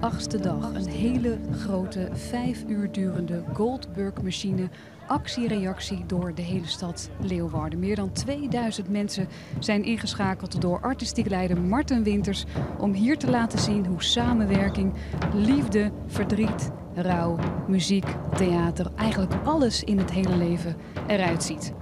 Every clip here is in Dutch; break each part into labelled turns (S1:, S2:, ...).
S1: 8e dag. Een hele grote 5 uur durende Goldberg-machine. Actie-reactie door de hele stad Leeuwarden. Meer dan 2000 mensen zijn ingeschakeld door artistiek leider Marten Winters om hier te laten zien hoe samenwerking, liefde, verdriet, rouw, muziek, theater, eigenlijk alles in het hele leven eruit ziet.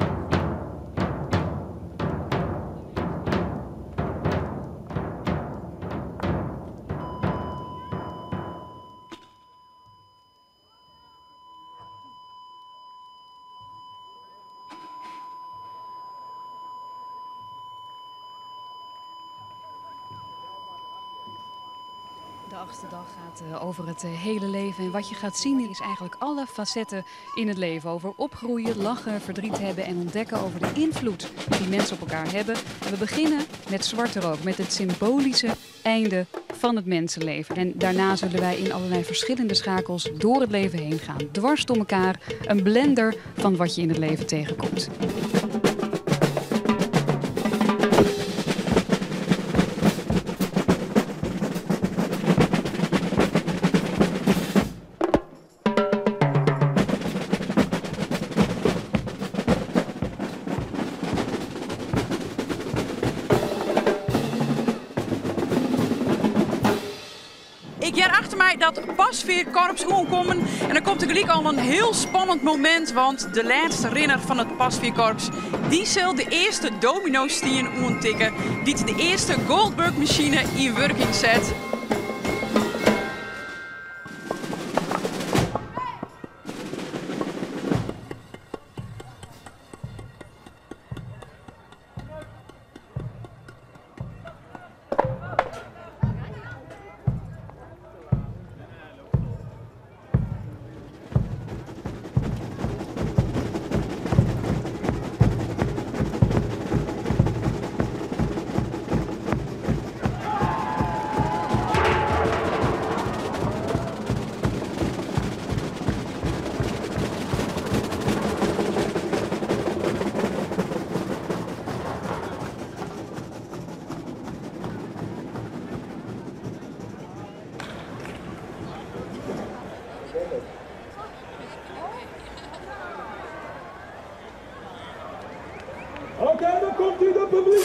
S1: De 8e dag gaat over het hele leven en wat je gaat zien is eigenlijk alle facetten in het leven. Over opgroeien, lachen, verdriet hebben en ontdekken over de invloed die mensen op elkaar hebben. En we beginnen met Zwarte Rook, met het symbolische einde van het mensenleven. En daarna zullen wij in allerlei verschillende schakels door het leven heen gaan. Dwars door elkaar, een blender van wat je in het leven tegenkomt.
S2: Ik hier achter mij dat Pasveerkorps aankomen en dan komt er gelijk al een heel spannend moment, want de laatste renner van het Pasveerkorps die zal de eerste domino-steen aantikken die de eerste Goldberg-machine in werking zet.
S3: Oké, dan komt u de publiek.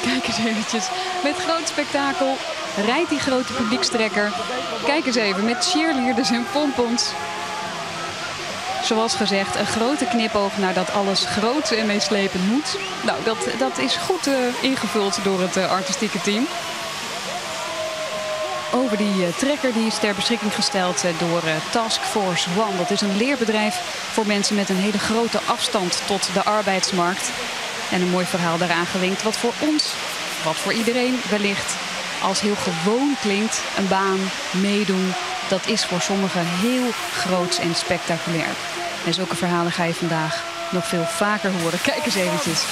S1: Kijk eens eventjes, met groot spektakel rijdt die grote publiekstrekker. Kijk eens even, met cheerleaders en pompons. Zoals gezegd, een grote knipoog naar dat alles groot en meeslepend moet. Nou, dat is goed ingevuld door het artistieke team. Over die trekker die is ter beschikking gesteld door Task Force One. Dat is een leerbedrijf voor mensen met een hele grote afstand tot de arbeidsmarkt. En een mooi verhaal daaraan gelinkt. Wat voor ons, wat voor iedereen wellicht als heel gewoon klinkt. Een baan, meedoen, dat is voor sommigen heel groots en spectaculair. En zulke verhalen ga je vandaag nog veel vaker horen. Kijk eens eventjes.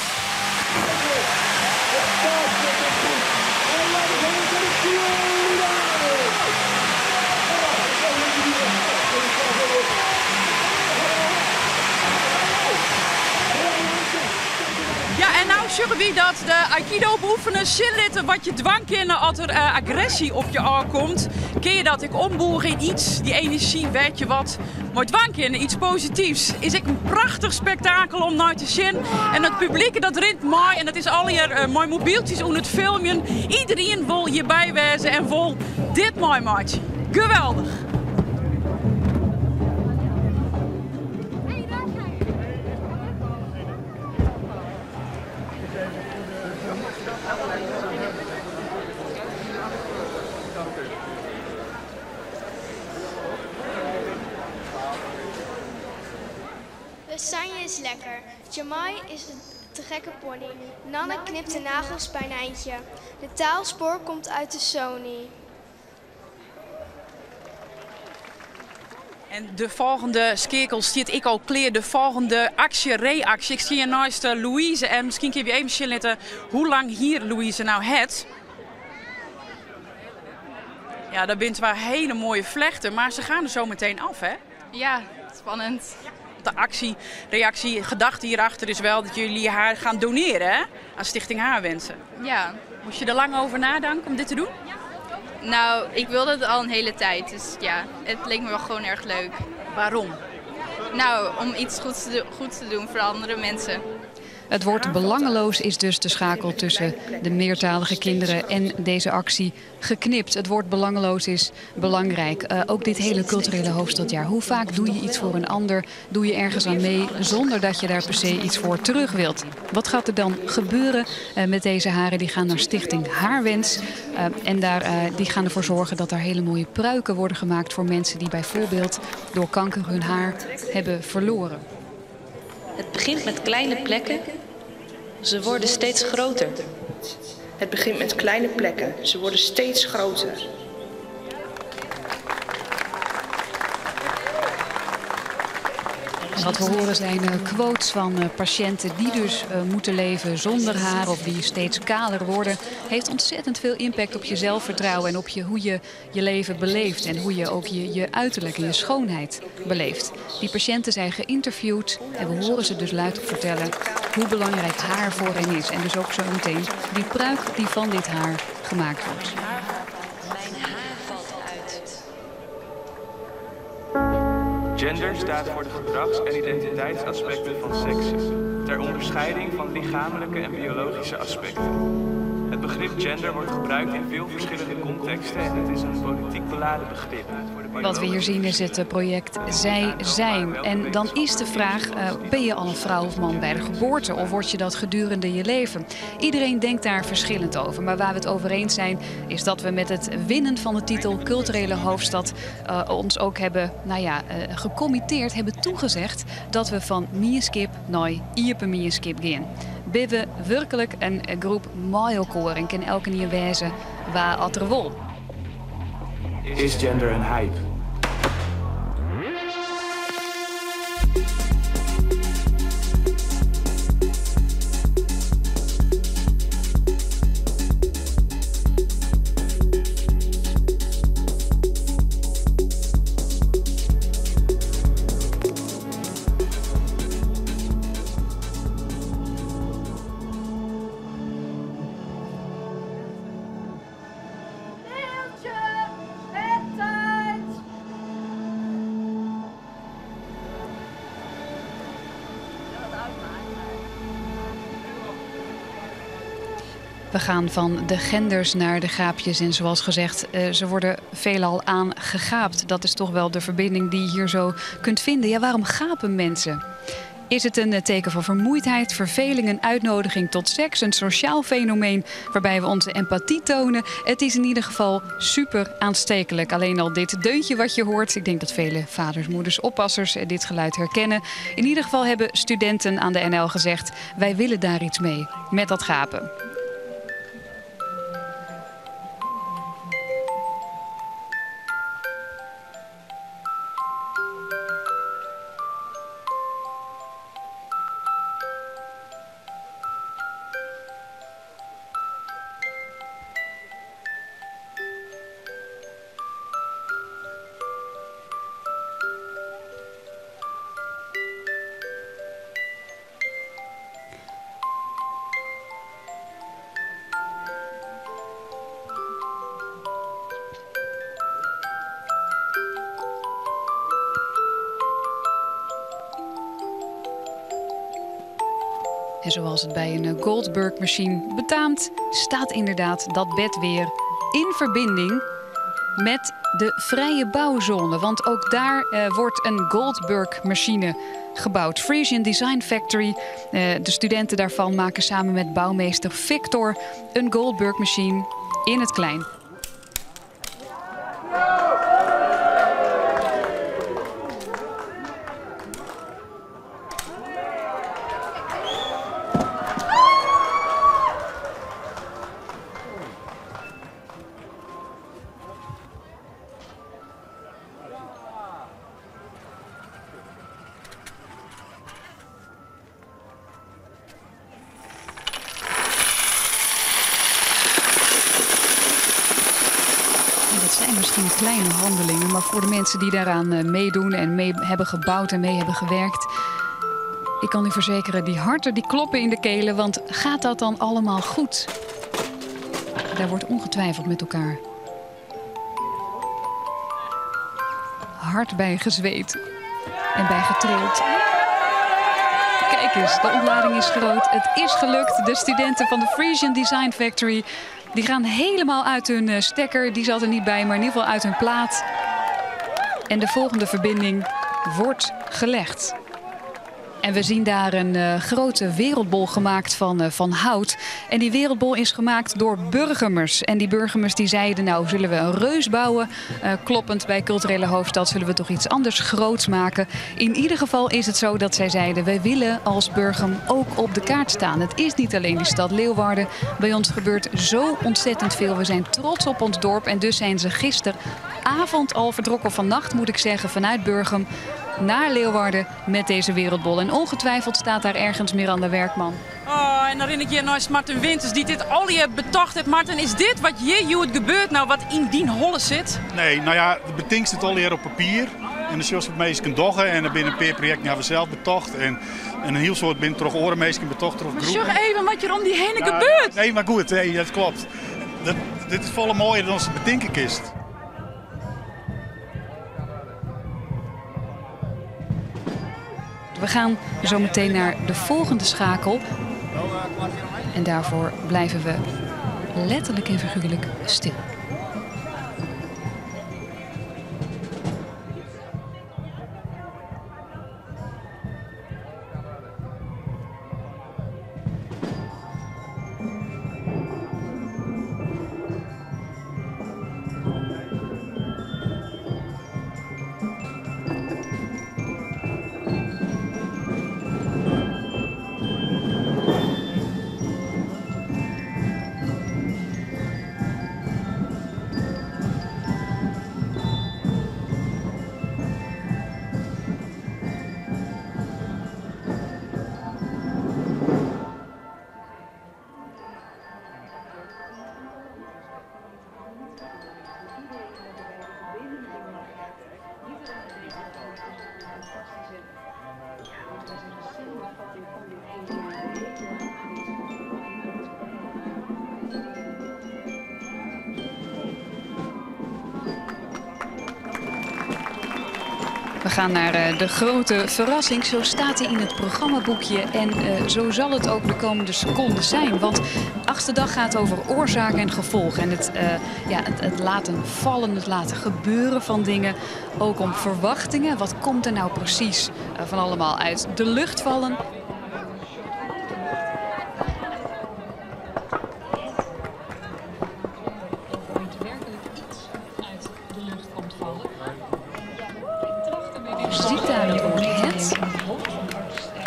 S2: Ja, en nou zeggen we dat de Aikido beoefenen zitten wat je dwang kennen als er agressie op je aankomt. Ken je dat ik omboer in iets, die energie, weet je wat. Maar dwang kennen, iets positiefs. Is ik een prachtig spektakel om naar te zien. En het publiek dat rint mooi en het is al hier mooi mobieltjes om het filmen. Iedereen wil hierbij wezen en wil dit mooi maken. Geweldig!
S4: Sanje is lekker. Jamai is een te gekke pony. Nanne knipt de nagels bij een eindje. De taalspoor komt uit de Sony.
S2: En de volgende skekel ziet ik al kleer, de volgende actie-reactie. Ik zie hier naast Louise en misschien kun je even chillen hoe lang hier Louise nou het. Ja, dat bent wel hele mooie vlechten, maar ze gaan er zo meteen af, hè?
S5: Ja, spannend.
S2: De actie-reactie, gedachte hierachter is wel dat jullie haar gaan doneren, hè? Aan Stichting Haarwensen.
S5: Ja,
S2: Moest je er lang over nadenken om dit te doen?
S5: Nou, ik wilde het al een hele tijd, dus ja, het leek me wel gewoon erg leuk.
S2: Waarom?
S5: Nou, om iets goeds te doen voor andere mensen.
S1: Het woord belangeloos is dus de schakel tussen de meertalige kinderen en deze actie geknipt. Het woord belangeloos is belangrijk. Ook dit hele culturele hoofdstadjaar. Hoe vaak doe je iets voor een ander? Doe je ergens aan mee zonder dat je daar per se iets voor terug wilt? Wat gaat er dan gebeuren met deze haren? Die gaan naar Stichting Haarwens. Die gaan ervoor zorgen dat er hele mooie pruiken worden gemaakt voor mensen die bijvoorbeeld door kanker hun haar hebben verloren.
S6: Het begint met kleine plekken. Ze worden steeds groter.
S7: Het begint met kleine plekken. Ze worden steeds groter.
S1: En wat we horen zijn quotes van patiënten die dus moeten leven zonder haar of die steeds kaler worden. Heeft ontzettend veel impact op je zelfvertrouwen en op hoe je je leven beleeft. En hoe je ook je uiterlijk en je schoonheid beleeft. Die patiënten zijn geïnterviewd en we horen ze dus luid vertellen hoe belangrijk haar voor hen is. En dus ook zo meteen die pruik die van dit haar gemaakt wordt.
S8: Gender staat voor de gedrags- en identiteitsaspecten van seks, ter onderscheiding van lichamelijke en biologische aspecten. Het begrip gender wordt gebruikt in veel verschillende contexten en het is een politiek beladen begrip.
S1: Wat we hier zien is het project Zij Zijn. En dan is de vraag, ben je al een vrouw of man bij de geboorte of word je dat gedurende je leven? Iedereen denkt daar verschillend over. Maar waar we het over eens zijn is dat we met het winnen van de titel Culturele Hoofdstad ons ook hebben gecommitteerd, hebben toegezegd dat we van Mieskip naar Ieper Mieskip gaan. Ben we werkelijk een groep mailkoor en kan elke niet wijzen waar at er wol.
S8: Is gender een hype?
S1: We gaan van de genders naar de gaapjes en zoals gezegd, ze worden veelal aangegaapt. Dat is toch wel de verbinding die je hier zo kunt vinden. Ja, waarom gapen mensen? Is het een teken van vermoeidheid, verveling, een uitnodiging tot seks, een sociaal fenomeen waarbij we onze empathie tonen? Het is in ieder geval super aanstekelijk. Alleen al dit deuntje wat je hoort, ik denk dat vele vaders, moeders, oppassers dit geluid herkennen. In ieder geval hebben studenten aan de NL gezegd, wij willen daar iets mee met dat gapen. En zoals het bij een Goldberg-machine betaamt, staat inderdaad dat bed weer in verbinding met de vrije bouwzone. Want ook daar wordt een Goldberg-machine gebouwd. Frisian Design Factory, de studenten daarvan maken samen met bouwmeester Victor een Goldberg-machine in het klein. Dat zijn misschien kleine handelingen, maar voor de mensen die daaraan meedoen en mee hebben gebouwd en mee hebben gewerkt, ik kan u verzekeren, die harten die kloppen in de kelen, want gaat dat dan allemaal goed? Daar wordt ongetwijfeld met elkaar hard bij gezweet en bij getrild. Kijk eens, de ontlading is groot. Het is gelukt. De studenten van de Frisian Design Factory die gaan helemaal uit hun stekker. Die zat er niet bij, maar in ieder geval uit hun plaat. En de volgende verbinding wordt gelegd. En we zien daar een grote wereldbol gemaakt van hout. En die wereldbol is gemaakt door burgers. En die burgers die zeiden, nou zullen we een reus bouwen. Kloppend bij culturele hoofdstad zullen we toch iets anders groots maken. In ieder geval is het zo dat zij zeiden, wij willen als Burgum ook op de kaart staan. Het is niet alleen die stad Leeuwarden. Bij ons gebeurt zo ontzettend veel. We zijn trots op ons dorp. En dus zijn ze gisteravond al vertrokken, vannacht moet ik zeggen, vanuit Burgum naar Leeuwarden met deze wereldbol. En ongetwijfeld staat daar ergens Miranda Werkman.
S2: Oh, en dan ren ik hier naar Martin Winters die dit al je betocht heeft. Martin, is dit wat hoe het gebeurt nou, wat in die holle zit?
S9: Nee, nou ja, de betinkt zit al hier op papier. En dan zoals het meest kan doggen. En dan binnen een paar projecten hebben we zelf betocht. En een heel soort binnen toch orenmeesken betocht.
S2: Maar zeg even wat er om die heen gebeurt.
S9: Nee, maar goed, nee, dat klopt. Dit is volle mooier dan onze betinkenkist.
S1: We gaan zo meteen naar de volgende schakel. En daarvoor blijven we letterlijk en figuurlijk stil. We gaan naar de grote verrassing. Zo staat hij in het programmaboekje. En zo zal het ook de komende seconden zijn. Want de 8e dag gaat over oorzaak en gevolg. En het laten vallen, het laten gebeuren van dingen. Ook om verwachtingen. Wat komt er nou precies van allemaal uit de lucht vallen?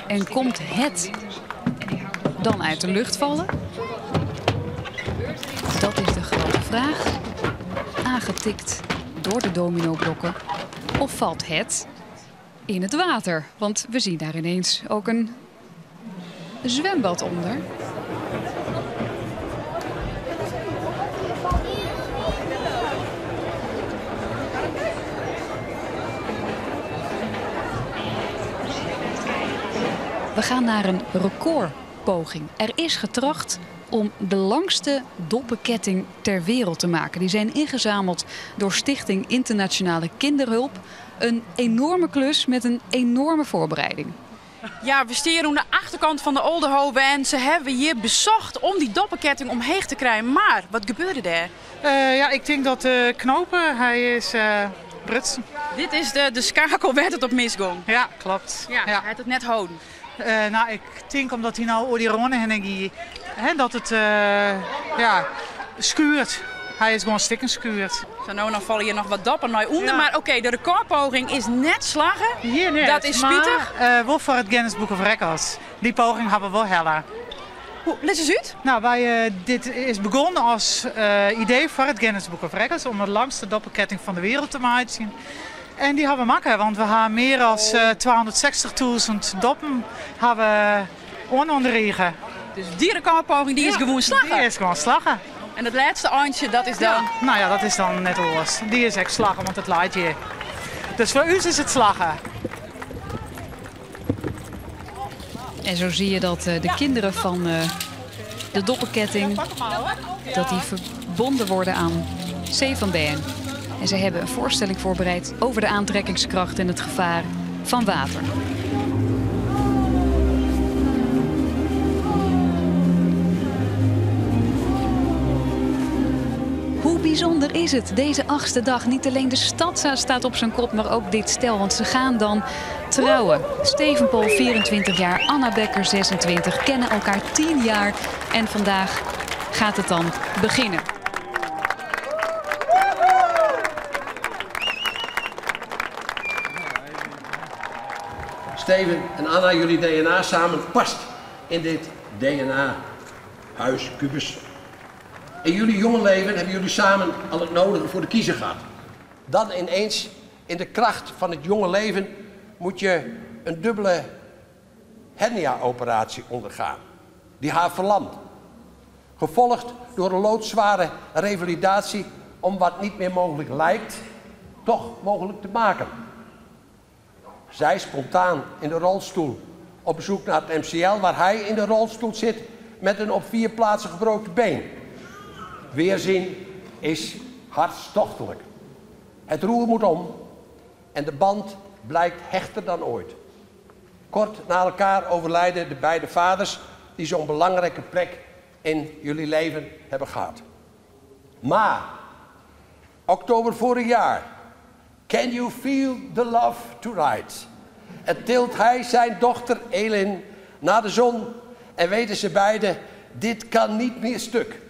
S1: En komt het dan uit de lucht vallen? Dat is de grote vraag. Aangetikt door de dominoblokken. Of valt het in het water? Want we zien daar ineens ook een zwembad onder. We gaan naar een recordpoging. Er is getracht om de langste doppenketting ter wereld te maken. Die zijn ingezameld door Stichting Internationale Kinderhulp. Een enorme klus met een enorme voorbereiding.
S2: Ja, we staan aan de achterkant van de Oldenhoven en ze hebben hier bezocht om die doppenketting omheen te krijgen. Maar wat gebeurde daar?
S10: Ja, ik denk dat de knopen, hij is brutsen.
S2: Dit is de schakel werd het op misgong.
S10: Ja, klopt.
S2: Ja, hij had het net houden.
S10: Nou, ik denk omdat hij nou die ronde en dat het schuurt. Hij is gewoon stikken schuurt.
S2: Zo nou vallen hier nog wat dapper naar onder, ja. Maar oké, de recordpoging is net slagen.
S10: Hier net.
S2: Dat is spietig.
S10: Maar wel voor het Guinness Book of Records. Die poging hebben we wel heller.
S2: Hoe, leg eens uit?
S10: Nou, dit is begonnen als idee voor het Guinness Book of Records om de langste doppelketting van de wereld te maken. En die hebben we maken, want we hebben meer dan 260.000 doppen onderregen.
S2: Dus die recordpoging die is gewoon slagen?
S10: Die is gewoon slagen.
S2: En het laatste eindje, dat is dan?
S10: Ja, nou ja, dat is dan net oors. Die is echt slagen, want het laat je. Dus voor u is het slagen.
S1: En zo zie je dat de kinderen van de doppenketting, dat die verbonden worden aan C. van Been. En zij hebben een voorstelling voorbereid over de aantrekkingskracht en het gevaar van water. Hoe bijzonder is het, deze 8e dag? Niet alleen de stad staat op zijn kop, maar ook dit stel. Want ze gaan dan trouwen. Steven Pool, 24 jaar, Anna Becker, 26, kennen elkaar 10 jaar. En vandaag gaat het dan beginnen.
S11: Steven en Anna, jullie DNA samen past in dit DNA-huis, kubus. In jullie jonge leven hebben jullie samen al het nodige voor de kiezer gehad. Dan ineens, in de kracht van het jonge leven, moet je een dubbele hernia-operatie ondergaan. Die haar verlamt. Gevolgd door een loodzware revalidatie om wat niet meer mogelijk lijkt, toch mogelijk te maken. Zij spontaan in de rolstoel op bezoek naar het MCL, waar hij in de rolstoel zit met een op 4 plaatsen gebroken been. Weerzien is hartstochtelijk. Het roer moet om en de band blijkt hechter dan ooit. Kort na elkaar overlijden de beide vaders die zo'n belangrijke plek in jullie leven hebben gehad. Maar, oktober vorig jaar, can you feel the love tonight? En tilt hij zijn dochter Elin naar de zon en weten ze beiden, dit kan niet meer stuk.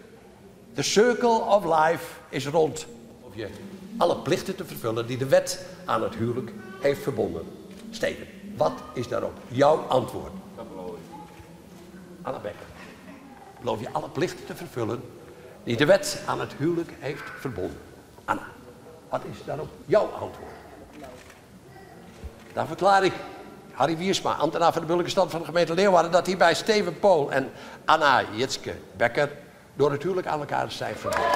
S11: The circle of life is rond. Of je alle plichten te vervullen die de wet aan het huwelijk heeft verbonden. Steven, wat is daarop jouw antwoord? Dat beloof ik. Anna Becker, beloof je alle plichten te vervullen die de wet aan het huwelijk heeft verbonden? Anna, wat is daarop jouw antwoord? Dan verklaar ik, Harry Wiersma, ambtenaar van de burgerlijke stand van de gemeente Leeuwarden, dat hierbij Steven Pool en Anna Jitske Becker door het huwelijk aan elkaar zijn verbonden.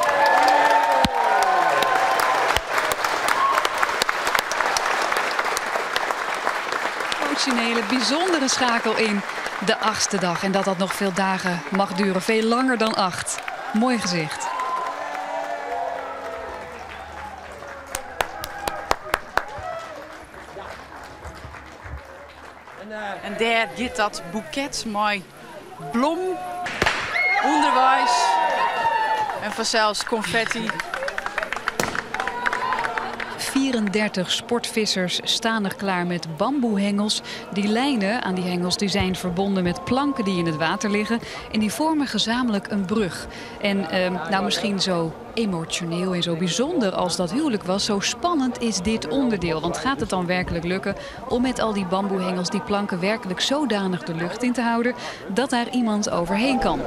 S1: Emotionele, bijzondere schakel in de 8e dag. En dat nog veel dagen mag duren, veel langer dan 8. Mooi gezicht.
S2: En daar gaat dat boeket met bloem, onderwijs en vanzelfs confetti.
S1: 34 sportvissers staan er klaar met bamboehengels. Die lijnen aan die hengels die zijn verbonden met planken die in het water liggen. En die vormen gezamenlijk een brug. En nou misschien zo emotioneel en zo bijzonder als dat huwelijk was, zo spannend is dit onderdeel. Want gaat het dan werkelijk lukken om met al die bamboehengels die planken werkelijk zodanig de lucht in te houden dat daar iemand overheen kan?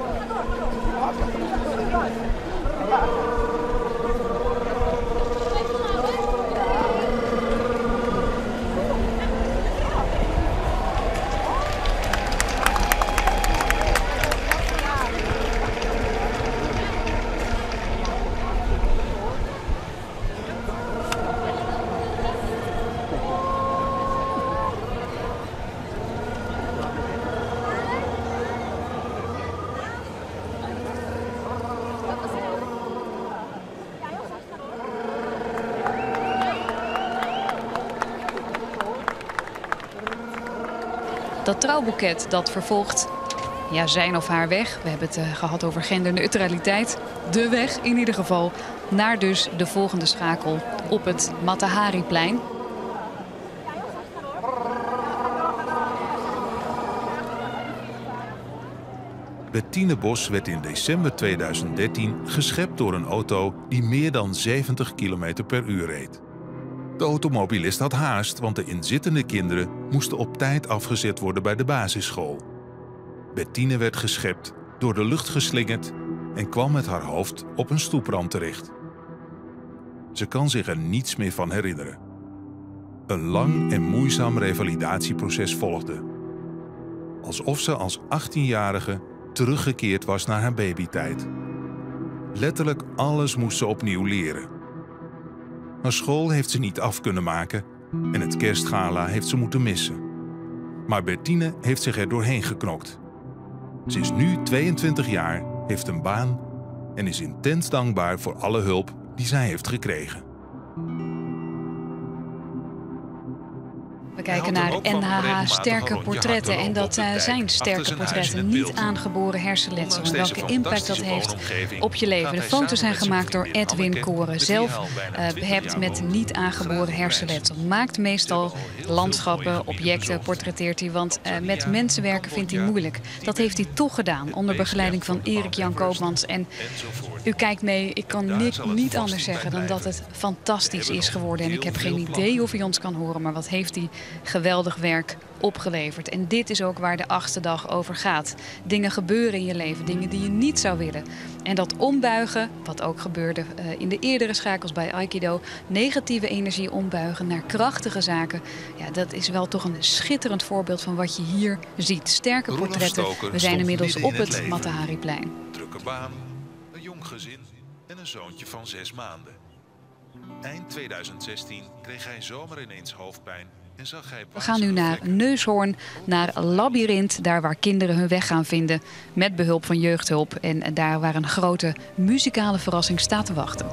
S1: Dat trouwboeket dat vervolgt zijn of haar weg. We hebben het gehad over genderneutraliteit. De weg in ieder geval naar dus de volgende schakel op het Mata-Hari-plein.
S12: Bettine Bos werd in december 2013 geschept door een auto die meer dan 70 km per uur reed. De automobilist had haast, want de inzittende kinderen moesten op tijd afgezet worden bij de basisschool. Bettine werd geschept, door de lucht geslingerd en kwam met haar hoofd op een stoeprand terecht. Ze kan zich er niets meer van herinneren. Een lang en moeizaam revalidatieproces volgde. Alsof ze als 18-jarige teruggekeerd was naar haar babytijd. Letterlijk alles moest ze opnieuw leren. Haar school heeft ze niet af kunnen maken en het kerstgala heeft ze moeten missen. Maar Bettine heeft zich er doorheen geknokt. Ze is nu 22 jaar, heeft een baan en is intens dankbaar voor alle hulp die zij heeft gekregen.
S1: We kijken naar NHH sterke portretten en dat zijn sterke portretten, niet aangeboren hersenletsel. En welke impact dat heeft op je leven. De foto's zijn gemaakt door Edwin Koren, zelf behept met niet aangeboren hersenletsel. Maakt meestal landschappen, objecten, portretteert hij, want met mensen werken vindt hij moeilijk. Dat heeft hij toch gedaan, onder begeleiding van Erik-Jan Koopmans. En u kijkt mee, ik kan niet anders zeggen dan dat het fantastisch is geworden. En ik heb geen idee of u ons kan horen, maar wat heeft hij geweldig werk opgeleverd. En dit is ook waar de 8e dag over gaat. Dingen gebeuren in je leven, dingen die je niet zou willen. En dat ombuigen, wat ook gebeurde in de eerdere schakels bij Aikido, negatieve energie ombuigen naar krachtige zaken. Ja, dat is wel toch een schitterend voorbeeld van wat je hier ziet. Sterke portretten. We zijn inmiddels op het Mata-Hari-plein.
S12: Drukke baan, een jong gezin en een zoontje van 6 maanden. Eind 2016 kreeg hij zomaar ineens hoofdpijn.
S1: We gaan nu naar Neushoorn, naar Labyrinth, daar waar kinderen hun weg gaan vinden met behulp van jeugdhulp. En daar waar een grote muzikale verrassing staat te wachten.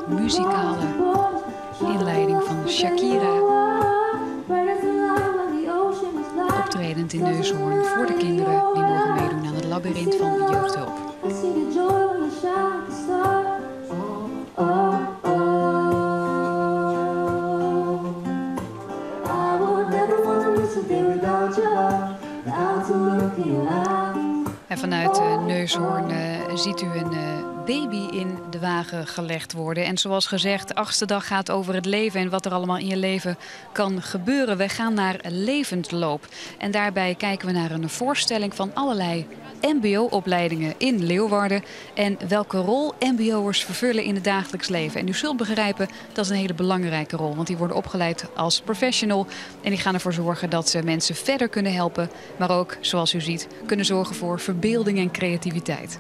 S1: Muzikale inleiding van Shakira. Optredend in Neushoorn voor de kinderen die morgen meedoen aan het Labyrinth van de jeugdhulp. En vanuit Neushoorn ziet u een baby in de wagen gelegd worden. En zoals gezegd, de 8e dag gaat over het leven en wat er allemaal in je leven kan gebeuren. We gaan naar levensloop. En daarbij kijken we naar een voorstelling van allerlei mbo-opleidingen in Leeuwarden. En welke rol mbo'ers vervullen in het dagelijks leven. En u zult begrijpen, dat is een hele belangrijke rol. Want die worden opgeleid als professional. En die gaan ervoor zorgen dat ze mensen verder kunnen helpen. Maar ook, zoals u ziet, kunnen zorgen voor verbeelding en creativiteit.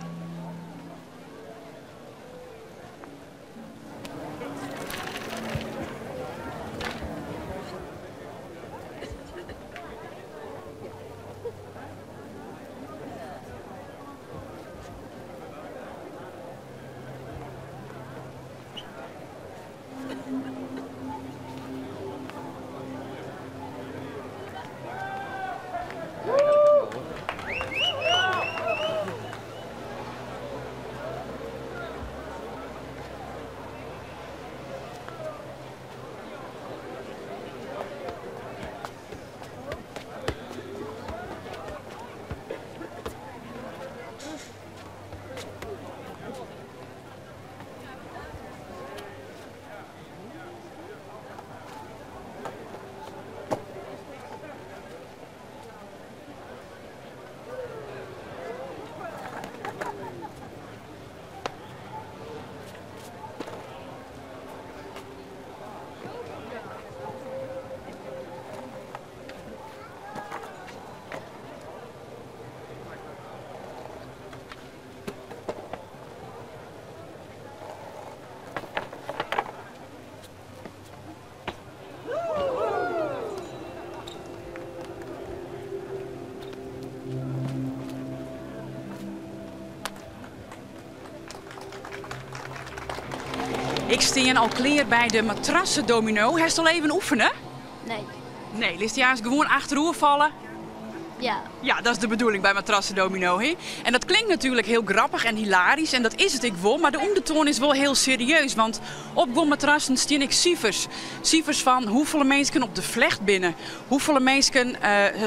S2: Ik steen al klaar bij de matrassendomino. Hij is al even oefenen?
S4: Nee.
S2: Nee, ligt hij gewoon achterover vallen?
S4: Ja.
S2: Ja, dat is de bedoeling bij Matrassen Domino. Hè? En dat klinkt natuurlijk heel grappig en hilarisch. En dat is het ik wel. Maar de ondertoon is wel heel serieus. Want op Gon Matrassen staan ik cijfers. Cijfers van hoeveel mensen op de vlecht binnen. Hoeveel mensen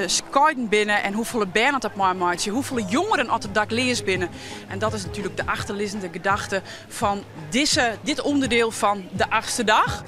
S2: skaten binnen. En hoeveel banen op mijn maatje. Hoeveel jongeren op het dak leers binnen. En dat is natuurlijk de achterliggende gedachte van dit onderdeel van de 8e dag.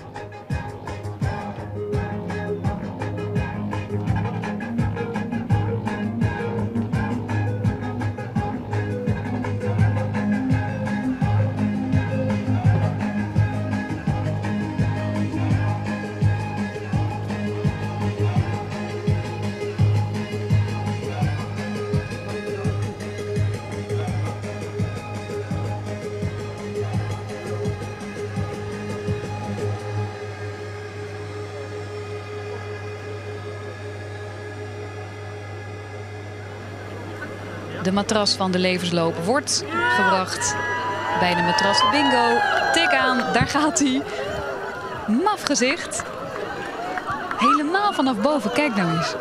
S1: De matras van de levensloop wordt gebracht bij de Matrassen Bingo. Tik aan, daar gaat hij. Maf gezicht. Helemaal vanaf boven, kijk nou eens.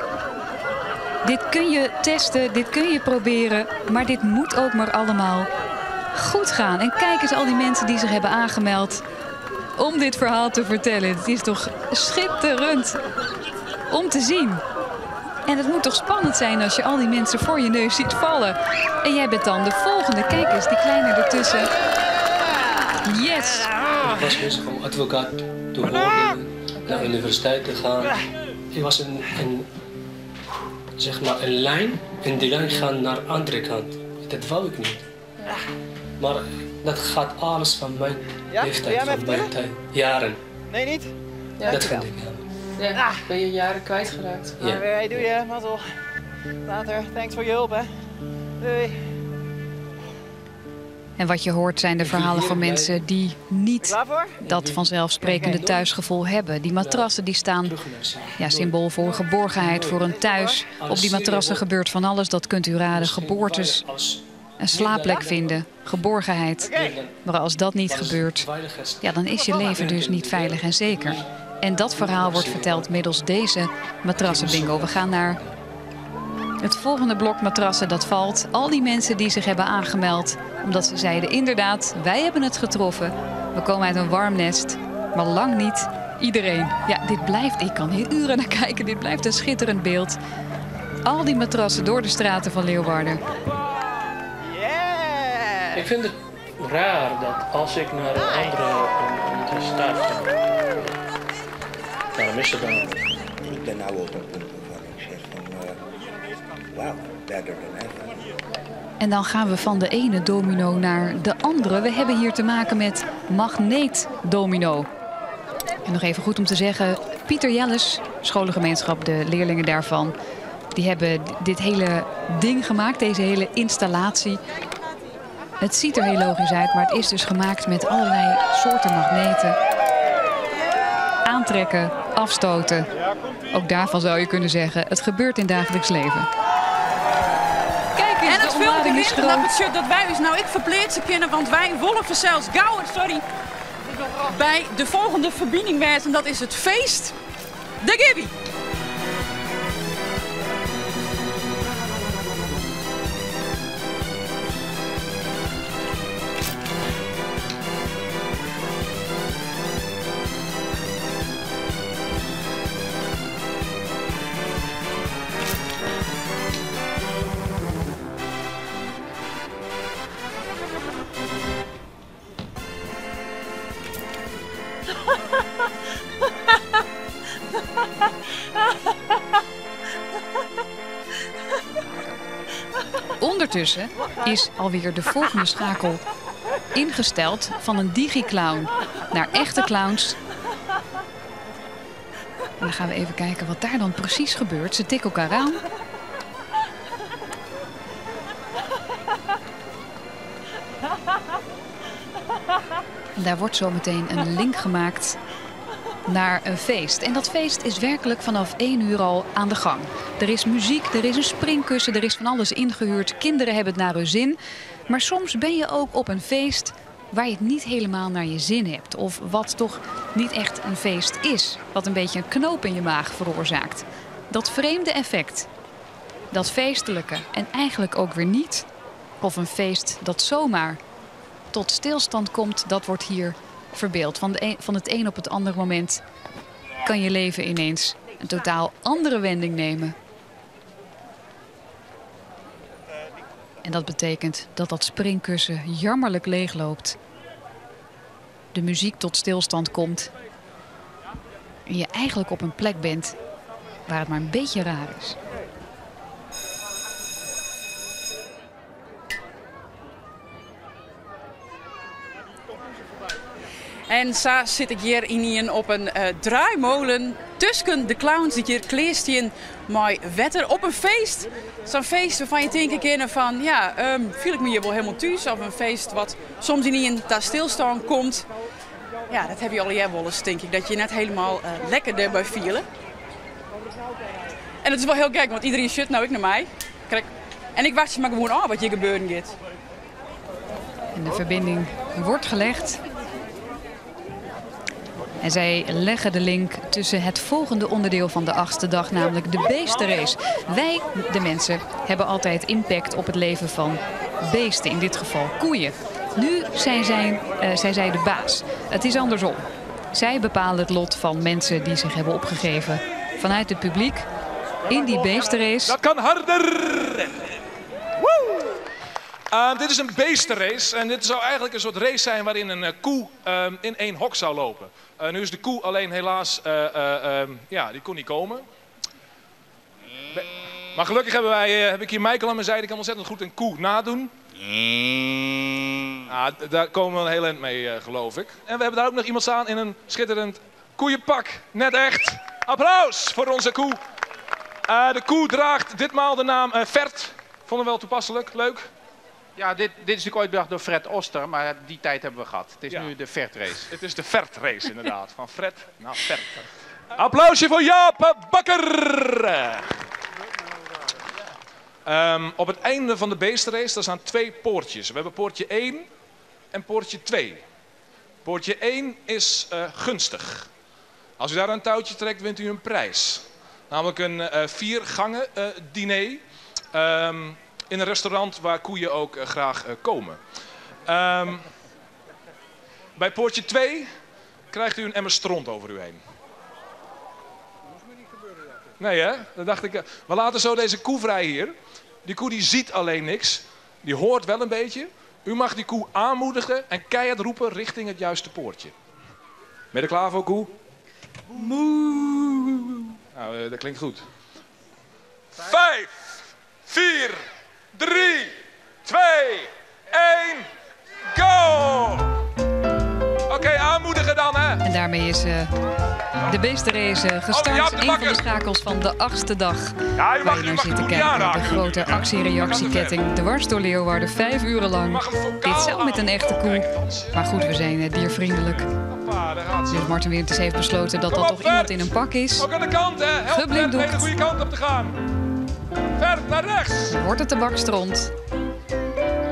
S1: Dit kun je testen, dit kun je proberen. Maar dit moet ook maar allemaal goed gaan. En kijk eens al die mensen die zich hebben aangemeld om dit verhaal te vertellen. Het is toch schitterend om te zien. En het moet toch spannend zijn als je al die mensen voor je neus ziet vallen. En jij bent dan de volgende. Kijk eens, die kleine ertussen. Yes!
S13: Ik was bezig om advocaat te worden, naar de universiteit te gaan. Ik was zeg maar een lijn en die lijn gaat naar de andere kant. Dat wou ik niet. Maar dat gaat alles van mijn leeftijd, van mijn tijd, jaren.
S14: Nee, niet?
S13: Ja, dat vind ik, ja.
S14: Ja, ben je jaren kwijtgeraakt.
S13: Ja.
S14: Hey, doe je, mazzel. Later, thanks voor je hulp, hè. Doei.
S1: En wat je hoort zijn de verhalen van mensen die niet dat vanzelfsprekende thuisgevoel hebben. Die matrassen die staan symbool voor geborgenheid, voor een thuis. Op die matrassen gebeurt van alles, dat kunt u raden. Geboortes, een slaapplek vinden, geborgenheid. Maar als dat niet gebeurt, ja, dan is je leven dus niet veilig en zeker. En dat verhaal wordt verteld middels deze Matrassen Bingo. We gaan naar het volgende blok matrassen dat valt. Al die mensen die zich hebben aangemeld. Omdat ze zeiden, inderdaad, wij hebben het getroffen. We komen uit een warm nest. Maar lang niet iedereen. Ja, dit blijft, ik kan hier uren naar kijken. Dit blijft een schitterend beeld. Al die matrassen door de straten van Leeuwarden.
S13: Ik vind het raar dat als ik naar een andere universiteit ga, waarom is het dan?
S15: Ik ben nou op een punt waarvan ik zeg van, wauw, better than ever.
S1: En dan gaan we van de ene domino naar de andere. We hebben hier te maken met magneetdomino. En nog even goed om te zeggen, Pieter Jelles, scholengemeenschap, de leerlingen daarvan, die hebben dit hele ding gemaakt, deze hele installatie. Het ziet er heel logisch uit, maar het is dus gemaakt met allerlei soorten magneten. Aantrekken, afstoten. Ook daarvan zou je kunnen zeggen, het gebeurt in dagelijks leven. Kijk eens,
S2: en het
S1: de ontlading is groot.
S2: Dat wij dus nou ik verpleegd kennen, want wij wolven zelfs gauw, bij de volgende verbinding wijzen. Dat is het feest de Gibby.
S1: Ondertussen is alweer de volgende schakel ingesteld van een digiclown naar echte clowns. En dan gaan we even kijken wat daar dan precies gebeurt. Ze tikken elkaar aan. En daar wordt zo meteen een link gemaakt naar een feest. En dat feest is werkelijk vanaf 1 uur al aan de gang. Er is muziek, er is een springkussen, er is van alles ingehuurd. Kinderen hebben het naar hun zin. Maar soms ben je ook op een feest waar je het niet helemaal naar je zin hebt. Of wat toch niet echt een feest is. Wat een beetje een knoop in je maag veroorzaakt. Dat vreemde effect. Dat feestelijke en eigenlijk ook weer niet. Of een feest dat zomaar tot stilstand komt, dat wordt hier verbeeld. Van het een op het andere moment kan je leven ineens een totaal andere wending nemen. En dat betekent dat dat springkussen jammerlijk leegloopt. De muziek tot stilstand komt. En je eigenlijk op een plek bent waar het maar een beetje raar is.
S2: En zo zit ik hier in op een draaimolen tussen de clowns die hier kleestien mooi wetter op een feest. Zo'n feest waarvan je denkt kennen van ja, viel ik me hier wel helemaal thuis. Of een feest wat soms in daar stilstaan komt. Ja, dat heb je al jaren wel eens, denk ik. Dat je net helemaal lekker erbij vielen. En het is wel heel gek, want iedereen shut nou ik naar mij. Kijk. En ik wacht maar gewoon af wat hier gebeuren gaat.
S1: En de verbinding wordt gelegd. En zij leggen de link tussen het volgende onderdeel van de 8e dag, namelijk de beestenrace. Wij, de mensen, hebben altijd impact op het leven van beesten, in dit geval koeien. Nu zijn zij de baas. Het is andersom. Zij bepalen het lot van mensen die zich hebben opgegeven vanuit het publiek in die beestenrace.
S16: Dat kan harder! Dit is een beestenrace en dit zou eigenlijk een soort race zijn waarin een koe in één hok zou lopen. Nu is de koe alleen helaas, ja, die kon niet komen. Maar gelukkig heb ik hier Michael aan mijn zijde, die kan ontzettend goed een koe nadoen. Daar komen we een heel eind mee, geloof ik. En we hebben daar ook nog iemand staan in een schitterend koeienpak. Net echt. Applaus voor onze koe. De koe draagt ditmaal de naam Vert. Vonden we wel toepasselijk, leuk.
S17: Ja, dit is natuurlijk ooit bedacht door Fred Oster, maar die tijd hebben we gehad. Het is nu de Vertrace.
S16: Het is de Vertrace inderdaad, van Fred naar Vert. Applausje voor Jaap Bakker! Op het einde van de beestenrace daar staan 2 poortjes. We hebben poortje 1 en poortje 2. Poortje 1 is gunstig. Als u daar een touwtje trekt, wint u een prijs. Namelijk een 4 gangen diner. In een restaurant waar koeien ook graag komen. Bij poortje 2 krijgt u een emmer stront over u heen. Nee hè? Dat dacht ik. We laten zo deze koe vrij hier. Die koe die ziet alleen niks. Die hoort wel een beetje. U mag die koe aanmoedigen en keihard roepen richting het juiste poortje. Ben je er klaar voor, koe? Moe. Nou, dat klinkt goed. 5, 4, 3, 2, 1, go! Oké, aanmoedigen dan, hè?
S1: En daarmee is de beestenrace gestart. Een van de schakels van de 8e dag.
S16: Ja,
S1: waar je naar zit te kijken. De grote actie-reactieketting dwars door Leeuwarden. 5 uren lang. Dit zou met een echte koe. Maar goed, we zijn diervriendelijk. Dus Martin Winters heeft besloten dat dat toch iemand in een pak is.
S16: Ook aan de kant, hè? Help Fred mee de goede kant op te gaan. Vert naar rechts.
S1: Wordt het de bakstront?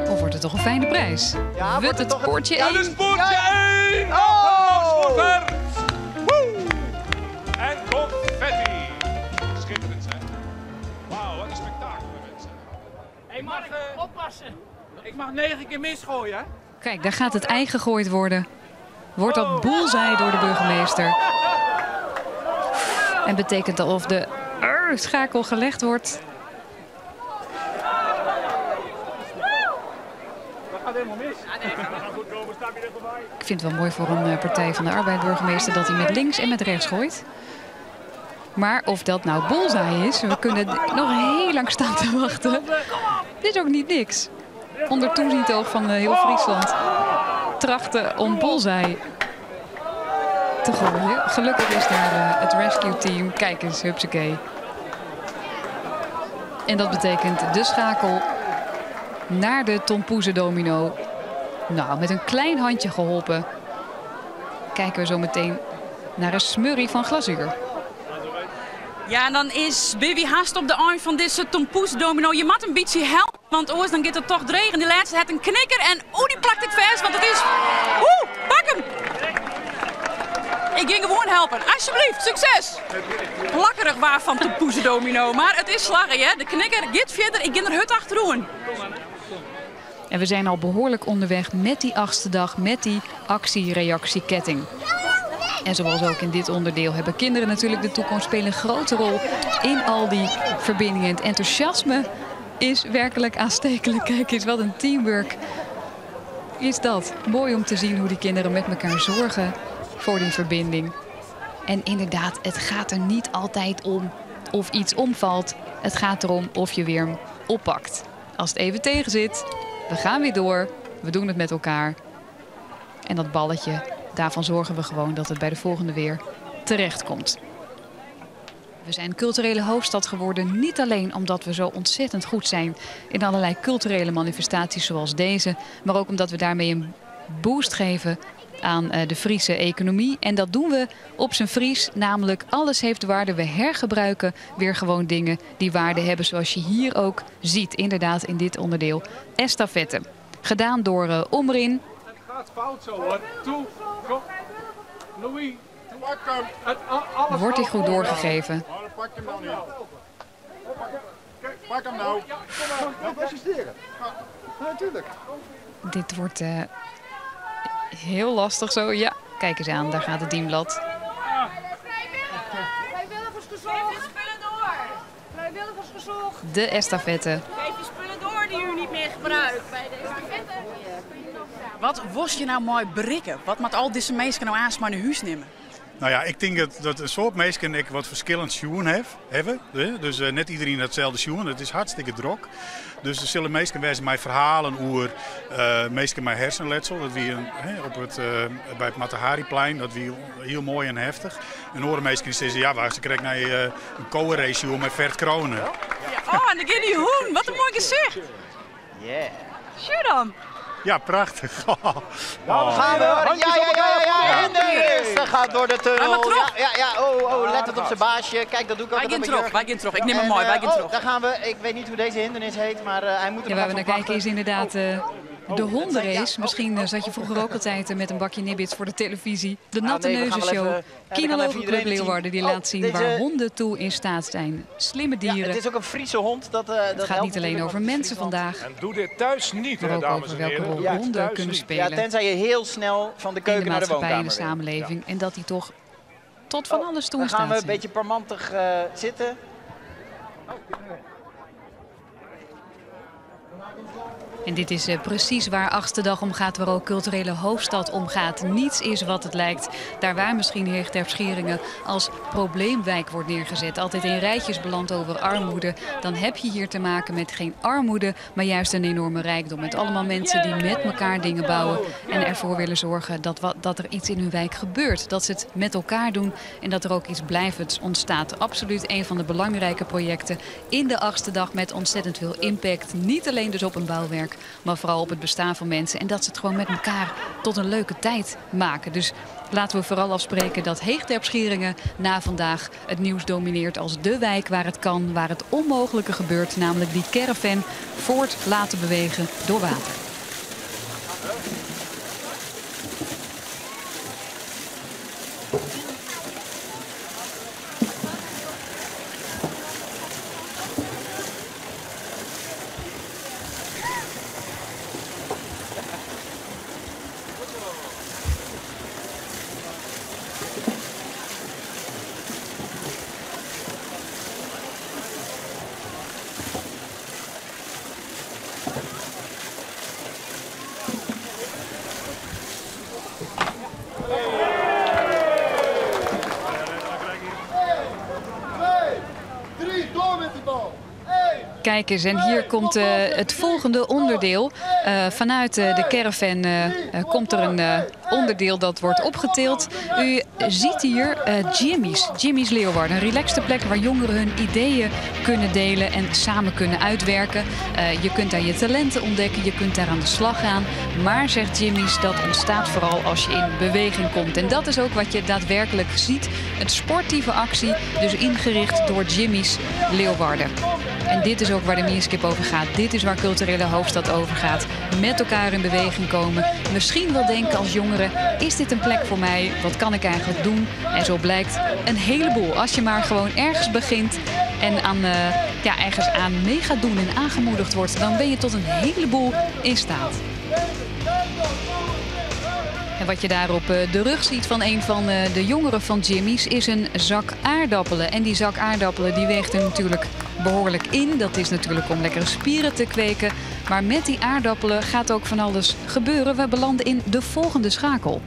S1: Of wordt het toch een fijne prijs?
S14: Ja,
S1: wordt het poortje 1?
S16: Ja, dus poortje 1! Applaus voor Vert! Woe! En confetti. Schitterend, hè? Wauw, wat een spektakel, mensen.
S14: Hé, Mark, oppassen. Ik mag 9 keer misgooien, hè?
S1: Kijk, daar gaat het ei gegooid worden. Wordt dat bullseye door de burgemeester. En betekent dat of de schakel gelegd wordt.
S14: Dat gaat helemaal mis.
S1: Ik vind het wel mooi voor een Partij van de Arbeid burgemeester dat hij met links en met rechts gooit. Maar of dat nou bullseye is, we kunnen nog heel lang staan te wachten. Dit is ook niet niks. Onder toezicht van heel Friesland trachten om bullseye te gooien. Gelukkig is daar het rescue team. Kijk eens, hupsakee. En dat betekent de schakel naar de tompoezen domino. Nou, met een klein handje geholpen. Kijken we zo meteen naar een smurrie van glazuur.
S2: Ja, en dan is Bibi haast op de arm van deze tompoes domino. Je moet een beetje helpen, want anders dan gaat het toch dregen. Die laatste heeft een knikker en die plakt ik vast, want het is... pak hem! Ik ging gewoon helpen. Alsjeblieft, succes! Plakkerig waar van de poezendomino. Maar het is slaggen, hè. De knikker gaat verder. Ik ging er hut achteroen.
S1: En we zijn al behoorlijk onderweg met die 8e dag, met die actie-reactieketting. En zoals ook in dit onderdeel hebben kinderen natuurlijk de toekomst, spelen een grote rol in al die verbindingen. Het enthousiasme is werkelijk aanstekelijk. Kijk eens, wat een teamwork is dat. Mooi om te zien hoe die kinderen met elkaar zorgen voor die verbinding. En inderdaad, het gaat er niet altijd om of iets omvalt. Het gaat erom of je weer hem oppakt. Als het even tegen zit, we gaan weer door. We doen het met elkaar. En dat balletje, daarvan zorgen we gewoon dat het bij de volgende weer terecht komt. We zijn culturele hoofdstad geworden, niet alleen omdat we zo ontzettend goed zijn in allerlei culturele manifestaties zoals deze, maar ook omdat we daarmee een boost geven aan de Friese economie. En dat doen we op zijn Fries, namelijk alles heeft waarde. We hergebruiken weer gewoon dingen die waarde hebben, zoals je hier ook ziet, inderdaad in dit onderdeel. Estafette, gedaan door Omrin.
S18: Het gaat fout zo hoor. Toe, kom. Louis, alles
S1: wordt hij goed doorgegeven.
S18: Pak hem nou niet. Pak hem nou. Kom maar, assisteren. Ja, natuurlijk.
S1: Dit wordt heel lastig zo. Ja, kijk eens aan, daar gaat het dienblad.
S19: Vrijwilligers gezocht. Spullen door. Vrijwilligers gezocht.
S1: De estafette.
S19: Geef je spullen door die u niet meer gebruikt bij de estafette.
S2: Wat was je nou mooi berikken? Wat moet al deze mensen nou aanstaan naar huis nemen?
S9: Nou ja, ik denk dat een soort mensen ik wat verschillend schoen hebben. Dus net iedereen hetzelfde schoen. Het is hartstikke druk. Dus er zullen mensen wezen met verhalen over mensen met hersenletsel. Dat wie bij het Matahariplein, dat wie heel mooi en heftig. En horen mensen zeggen, ja, ze krijgen een co-ratio met Vert Kronen.
S2: Ja. Oh, en dan gaat die hoen. Wat een mooi gezicht.
S14: Yeah.
S2: Zie dan.
S9: Ja, prachtig.
S14: Nou, dan gaan we. Ja. En ze gaat door de tunnel. Ja. Oh, let het op zijn baasje. Kijk, dat doe ik ook.
S2: Wij gaan terug. Ik neem hem mooi. Wij gaan terug.
S14: Daar gaan we. Ik weet niet hoe deze hindernis heet, maar hij moet er
S1: ja, waar we naar kijken is inderdaad de hondenrace. Misschien zat je vroeger ook altijd met een bakje nibbits voor de televisie. De Natte Neuzenshow. Kinologenclub Leeuwarden die laat zien waar honden toe in staat zijn. Slimme dieren.
S14: Ja, het is ook een Friese hond.
S1: Het gaat niet alleen over mensen vandaag.
S18: En doe dit thuis niet,
S1: maar ook
S18: dames
S1: over
S18: en heren.
S1: welke rol honden kunnen spelen.
S14: Ja, tenzij je heel snel van de keuken naar de woonkamer
S1: in de samenleving. Ja. En dat die toch tot van alles toe in staat zijn.
S14: Dan gaan we een beetje parmantig zitten.
S1: En dit is precies waar 8e dag om gaat, waar ook culturele hoofdstad om gaat. Niets is wat het lijkt. Daar waar misschien Heer Terpschieringen als probleemwijk wordt neergezet. Altijd in rijtjes belandt over armoede. Dan heb je hier te maken met geen armoede, maar juist een enorme rijkdom. Met allemaal mensen die met elkaar dingen bouwen. En ervoor willen zorgen dat er iets in hun wijk gebeurt. Dat ze het met elkaar doen en dat er ook iets blijvends ontstaat. Absoluut een van de belangrijke projecten in de 8e dag met ontzettend veel impact. Niet alleen dus op een bouwwerk, maar vooral op het bestaan van mensen. En dat ze het gewoon met elkaar tot een leuke tijd maken. Dus laten we vooral afspreken dat Heeg Terpschieringen na vandaag het nieuws domineert als de wijk waar het kan, waar het onmogelijke gebeurt. Namelijk die caravan voort laten bewegen door water. Kijk eens, en hier komt het volgende onderdeel. Vanuit de caravan komt er een onderdeel dat wordt opgetild. U ziet hier Jimmy's Leeuwarden. Een relaxte plek waar jongeren hun ideeën kunnen delen en samen kunnen uitwerken. Je kunt daar je talenten ontdekken, je kunt daar aan de slag gaan. Maar, zegt Jimmy's, dat ontstaat vooral als je in beweging komt. En dat is ook wat je daadwerkelijk ziet. Een sportieve actie, dus ingericht door Jimmy's Leeuwarden. En dit is ook waar de Meerskip over gaat. Dit is waar culturele hoofdstad over gaat. Met elkaar in beweging komen. Misschien wel denken als jongeren kinderen. Is dit een plek voor mij? Wat kan ik eigenlijk doen? En zo blijkt een heleboel. Als je maar gewoon ergens begint en ergens aan mee gaat doen en aangemoedigd wordt, dan ben je tot een heleboel in staat. En wat je daar op de rug ziet van een van de jongeren van Jimmy's is een zak aardappelen. En die zak aardappelen die weegt er natuurlijk behoorlijk in. Dat is natuurlijk om lekkere spieren te kweken. Maar met die aardappelen gaat ook van alles gebeuren. We belanden in de volgende schakel.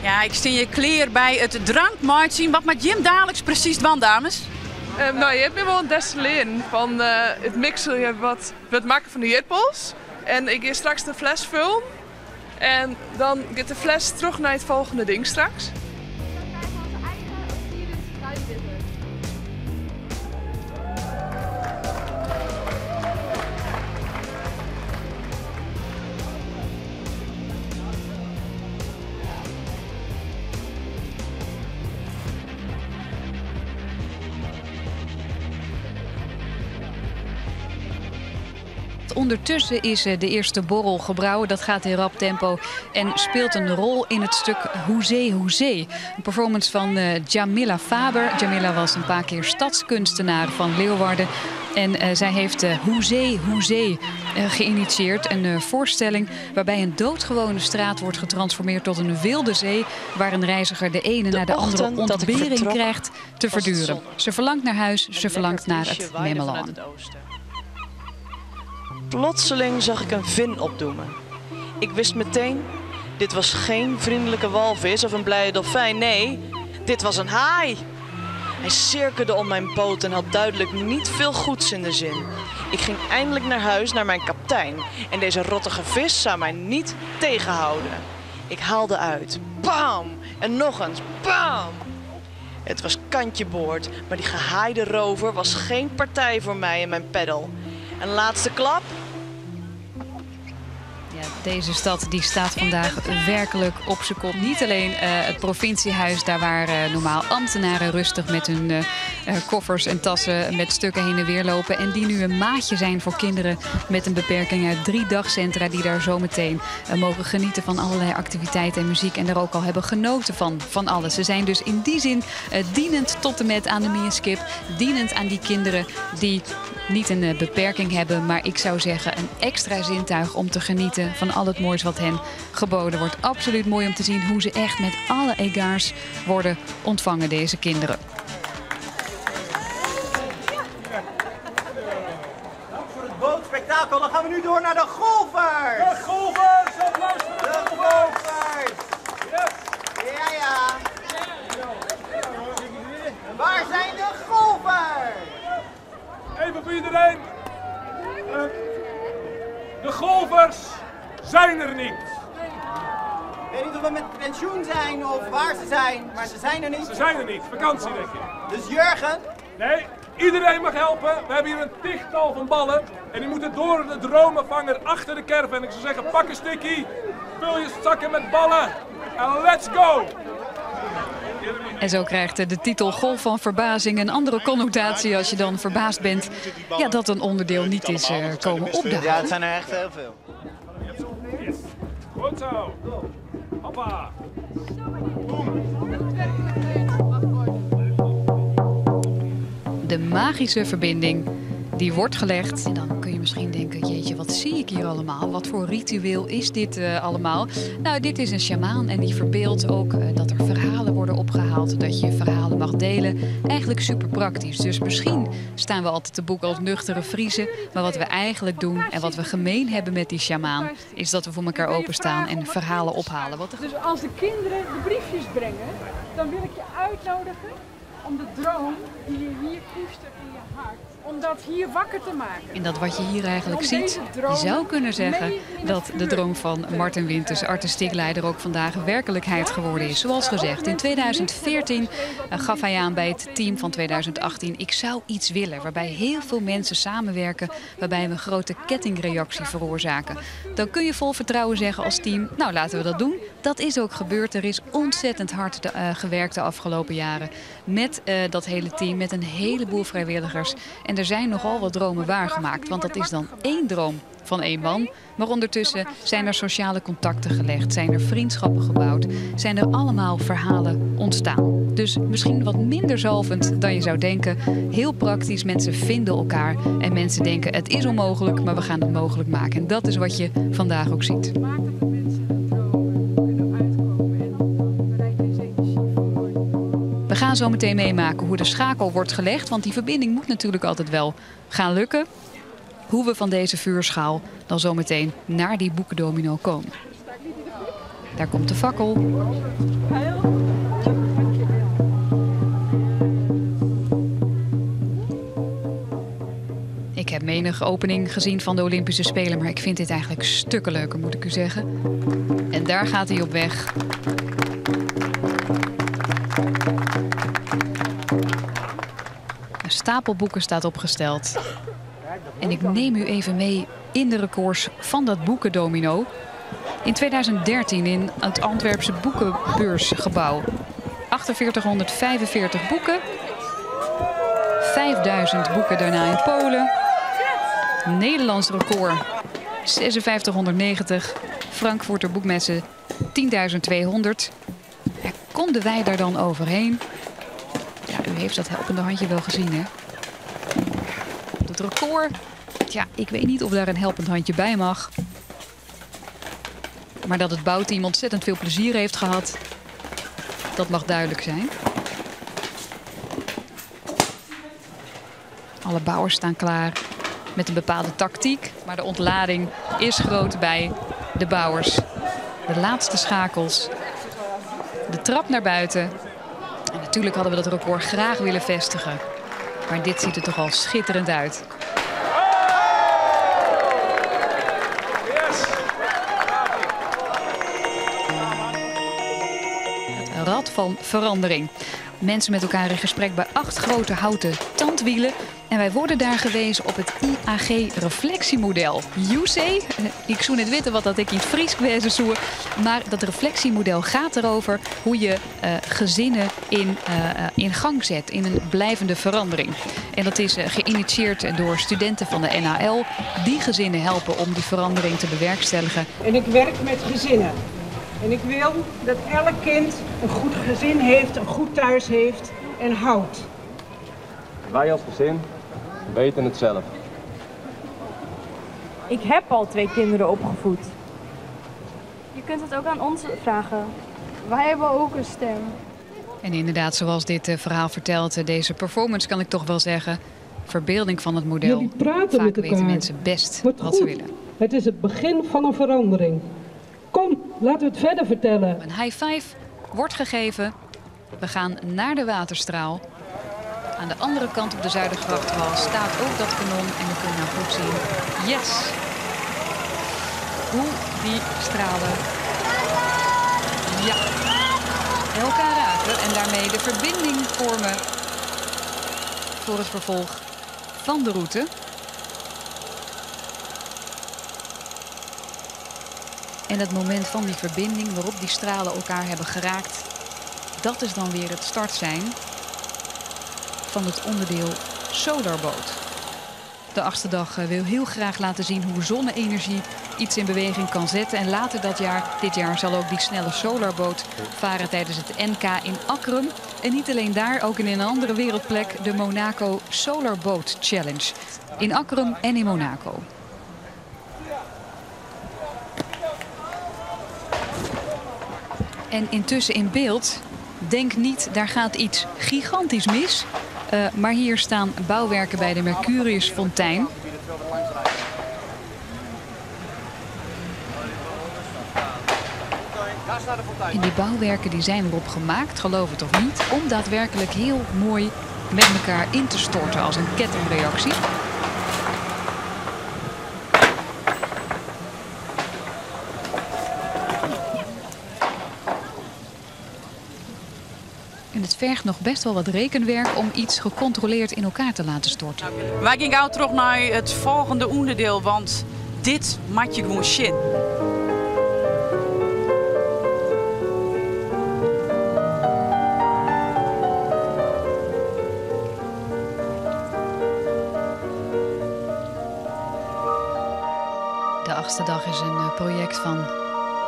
S2: Ja, ik sta je klaar bij het drankmarkt. Wat met Jim dadelijk precies doen, dames?
S20: Je hebt me wel een destilleren van het mixen wat maken van de jetpols. En ik ga straks de fles vullen. En dan gaat de fles terug naar het volgende ding straks.
S1: Ondertussen is de eerste borrel gebrouwen. Dat gaat in rap tempo en speelt een rol in het stuk Hoezee Hoezee. Een performance van Jamila Faber. Jamila was een paar keer stadskunstenaar van Leeuwarden. En zij heeft Hoezee Hoezee geïnitieerd. Een voorstelling waarbij een doodgewone straat wordt getransformeerd tot een wilde zee. Waar een reiziger de ene naar de andere ontbering krijgt te verduren. Ze verlangt naar huis, ze verlangt naar het Memelan.
S21: Plotseling zag ik een vin opdoemen. Ik wist meteen, dit was geen vriendelijke walvis of een blije dolfijn. Nee, dit was een haai. Hij cirkelde om mijn poot en had duidelijk niet veel goeds in de zin. Ik ging eindelijk naar huis, naar mijn kaptein. En deze rottige vis zou mij niet tegenhouden. Ik haalde uit. Bam! En nog eens. Bam! Het was kantje boord, maar die gehaaide rover was geen partij voor mij en mijn peddel. Een laatste klap.
S1: Ja, deze stad die staat vandaag werkelijk op zijn kop. Niet alleen het provinciehuis, daar waar normaal ambtenaren rustig met hun koffers en tassen met stukken heen en weer lopen. En die nu een maatje zijn voor kinderen met een beperking uit 3 dagcentra die daar zometeen mogen genieten van allerlei activiteiten en muziek. En er ook al hebben genoten van alles. Ze zijn dus in die zin dienend tot en met aan de Meerskip. Dienend aan die kinderen die niet een beperking hebben, maar ik zou zeggen een extra zintuig om te genieten van al het moois wat hen geboden wordt. Absoluut mooi om te zien hoe ze echt met alle egards worden ontvangen, deze kinderen.
S14: Dank voor het bootspektakel. Dan gaan we nu door naar de golfers.
S3: De golfers, applaus voor
S14: de golfers.
S3: Yes.
S14: Ja. Waar zijn de golfers?
S3: Even voor iedereen. De golfers zijn er niet.
S14: Ik weet niet of we met pensioen zijn of waar ze zijn, maar ze zijn er niet.
S3: Ze zijn er niet. Vakantie, denk je.
S14: Dus Jurgen?
S3: Nee, iedereen mag helpen. We hebben hier een tigtal van ballen. En die moeten door de dromenvanger achter de caravan. Ik zou zeggen, pak een stikkie, vul je zakken met ballen en let's go!
S1: En zo krijgt de titel Golf van Verbazing een andere connotatie als je dan verbaasd bent dat een onderdeel niet is komen opdagen.
S14: Ja, het zijn er echt heel veel.
S3: Goed zo. Hoppa.
S1: De magische verbinding die wordt gelegd. En dan kun je misschien denken, jeetje, wat zie ik hier allemaal? Wat voor ritueel is dit allemaal? Nou, dit is een sjamaan en die verbeeldt ook dat er verhalen worden opgehaald. Dat je verhalen mag delen. Eigenlijk super praktisch. Dus misschien staan we altijd te boeken als nuchtere Friezen. Maar wat we eigenlijk doen en wat we gemeen hebben met die sjamaan, is dat we voor elkaar openstaan en verhalen ophalen.
S22: Dus als de kinderen de briefjes brengen, dan wil ik je uitnodigen om de droom die je hier koestert in je hart, om dat hier wakker te maken.
S1: En dat wat je hier eigenlijk ziet, je zou kunnen zeggen dat de droom van Martin Winters, artistiek leider, ook vandaag werkelijkheid geworden is. Zoals gezegd, in 2014 gaf hij aan bij het team van 2018, ik zou iets willen waarbij heel veel mensen samenwerken, waarbij we een grote kettingreactie veroorzaken. Dan kun je vol vertrouwen zeggen als team, nou laten we dat doen. dat is ook gebeurd. Er is ontzettend hard gewerkt de afgelopen jaren. Met dat hele team, met een heleboel vrijwilligers. En er zijn nogal wat dromen waargemaakt. Want dat is dan 1 droom van 1 man. Maar ondertussen zijn er sociale contacten gelegd. Zijn er vriendschappen gebouwd. Zijn er allemaal verhalen ontstaan. Dus misschien wat minder zalvend dan je zou denken. Heel praktisch. Mensen vinden elkaar. En mensen denken het is onmogelijk, maar we gaan het mogelijk maken. En dat is wat je vandaag ook ziet. We gaan zo meteen meemaken hoe de schakel wordt gelegd. Want die verbinding moet natuurlijk altijd wel gaan lukken. Hoe we van deze vuurschaal dan zo meteen naar die boekendomino komen. Daar komt de fakkel. Ik heb menige opening gezien van de Olympische Spelen, maar ik vind dit eigenlijk stukken leuker, moet ik u zeggen. En daar gaat hij op weg. Een stapel boeken staat opgesteld. En ik neem u even mee in de records van dat boekendomino. In 2013 in het Antwerpse boekenbeursgebouw. 4845 boeken. 5000 boeken daarna in Polen. Nederlands record 5690. Frankfurter boekmessen 10.200. Konden wij daar dan overheen? Ja, u heeft dat helpende handje wel gezien, hè? Het record, ja, ik weet niet of daar een helpend handje bij mag. Maar dat het bouwteam ontzettend veel plezier heeft gehad, dat mag duidelijk zijn. Alle bouwers staan klaar met een bepaalde tactiek. Maar de ontlading is groot bij de bouwers. De laatste schakels. De trap naar buiten. En natuurlijk hadden we dat record graag willen vestigen. Maar dit ziet er toch al schitterend uit. Het rad van verandering. Mensen met elkaar in gesprek bij 8 grote houten tandwielen. En wij worden daar gewezen op het IAG-reflectiemodel. UC, ik zou net weten wat dat ik in het Fries wezen zou. Maar dat reflectiemodel gaat erover hoe je gezinnen in gang zet. In een blijvende verandering. En dat is geïnitieerd door studenten van de NHL. Die gezinnen helpen om die verandering te bewerkstelligen.
S22: En ik werk met gezinnen. En ik wil dat elk kind een goed gezin heeft, een goed thuis heeft en houdt.
S5: Wij als gezin weten het zelf.
S6: Ik heb al 2 kinderen opgevoed.
S19: Je kunt het ook aan ons vragen. Wij hebben ook een stem.
S1: En inderdaad, zoals dit verhaal vertelt, deze performance kan ik toch wel zeggen. Verbeelding van het model.
S23: Jullie praten
S1: Vaak
S23: met elkaar.
S1: weten mensen best wat ze willen.
S23: Het is het begin van een verandering. Kom, laten we het verder vertellen.
S1: Een high five wordt gegeven. We gaan naar de waterstraal. Aan de andere kant op de Zuidergrachtwal staat ook dat kanon. En we kunnen nou goed zien. Yes! Hoe die stralen. Ja. Elkaar raken en daarmee de verbinding vormen voor het vervolg van de route. En het moment van die verbinding waarop die stralen elkaar hebben geraakt, dat is dan weer het startsein van het onderdeel Solarboot. De 8e dag wil heel graag laten zien hoe zonne-energie iets in beweging kan zetten. En later dit jaar zal ook die snelle Solarboot varen tijdens het NK in Akrum. En niet alleen daar, ook in een andere wereldplek, de Monaco Solarboat Challenge. In Akrum en in Monaco. En intussen in beeld, denk niet, daar gaat iets gigantisch mis. Maar hier staan bouwwerken bij de Mercuriusfontein. En die bouwwerken die zijn erop gemaakt, geloof het of niet, om daadwerkelijk heel mooi met elkaar in te storten als een kettingreactie. En het vergt nog best wel wat rekenwerk om iets gecontroleerd in elkaar te laten storten.
S2: Wij gaan gauw terug naar het volgende onderdeel, want dit maakt je gewoon shit.
S1: 8e dag is een project van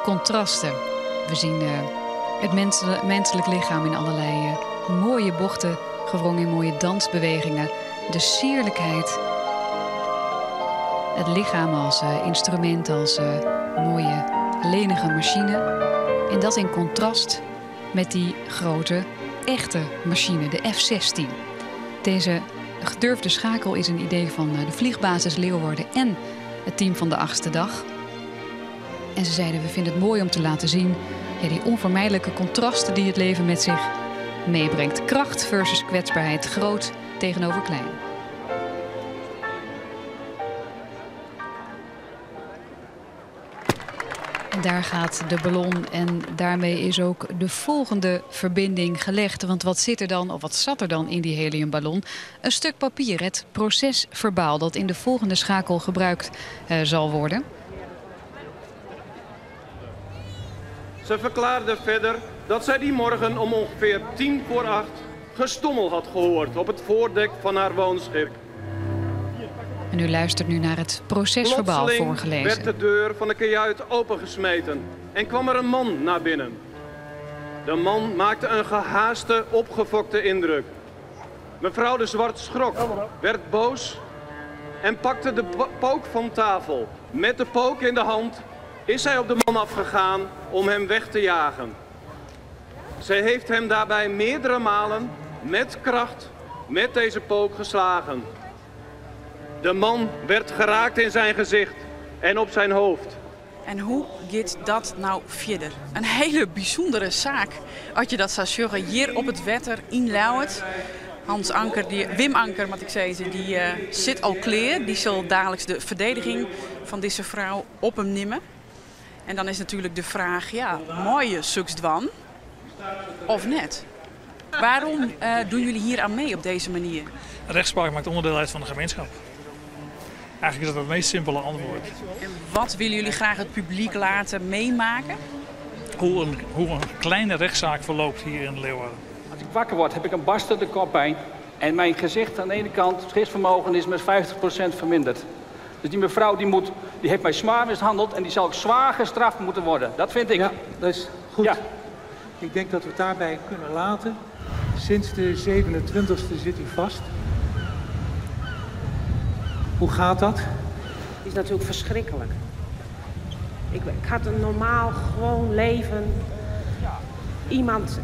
S1: contrasten. We zien het menselijk lichaam in allerlei mooie bochten, gewrongen in mooie dansbewegingen. De sierlijkheid. Het lichaam als instrument, als mooie lenige machine. En dat in contrast met die grote, echte machine, de F-16. Deze gedurfde schakel is een idee van de vliegbasis Leeuwarden en het team van de 8e dag. En ze zeiden, we vinden het mooi om te laten zien die onvermijdelijke contrasten die het leven met zich meebrengt. Kracht versus kwetsbaarheid, groot tegenover klein. En daar gaat de ballon en daarmee is ook de volgende verbinding gelegd. Want wat zit er dan, of wat zat er dan in die heliumballon? Een stuk papier, het procesverbaal dat in de volgende schakel gebruikt zal worden.
S7: Ze verklaarde verder dat zij die morgen om ongeveer 7:50 gestommel had gehoord op het voordek van haar woonschip.
S1: En u luistert nu naar het procesverbaal voorgelezen.
S7: Werd de deur van de kajuit opengesmeten en kwam er een man naar binnen. De man maakte een gehaaste, opgefokte indruk. Mevrouw de Zwart schrok, werd boos en pakte de pook van tafel. Met de pook in de hand is zij op de man afgegaan om hem weg te jagen. Zij heeft hem daarbij meerdere malen met kracht met deze pook geslagen. De man werd geraakt in zijn gezicht en op zijn hoofd.
S2: En hoe gaat dat nou verder? Een hele bijzondere zaak, als je dat zou zeggen, hier op het wetter in Lauwert. Hans Anker, Wim Anker, moet ik zeggen, die zit al klaar. Die zal dagelijks de verdediging van deze vrouw op hem nemen. En dan is natuurlijk de vraag, ja, mooie suksdwan of net? Waarom doen jullie hier aan mee op deze manier?
S8: Rechtspraak maakt onderdeel uit van de gemeenschap. Eigenlijk is dat het meest simpele antwoord.
S2: En wat willen jullie graag het publiek laten meemaken?
S8: Hoe een kleine rechtszaak verloopt hier in Leeuwarden.
S10: Als ik wakker word, heb ik een barstende koppijn. En mijn gezicht aan de ene kant, het gezichtsvermogen is met 50% verminderd. Dus die mevrouw die heeft mij zwaar mishandeld en die zal ook zwaar gestraft moeten worden. Dat vind ik.
S24: Ja, dat is goed. Ja. Ik denk dat we het daarbij kunnen laten. Sinds de 27e zit u vast. Hoe gaat dat?
S25: Het is natuurlijk verschrikkelijk. Ik had een normaal, gewoon leven. Iemand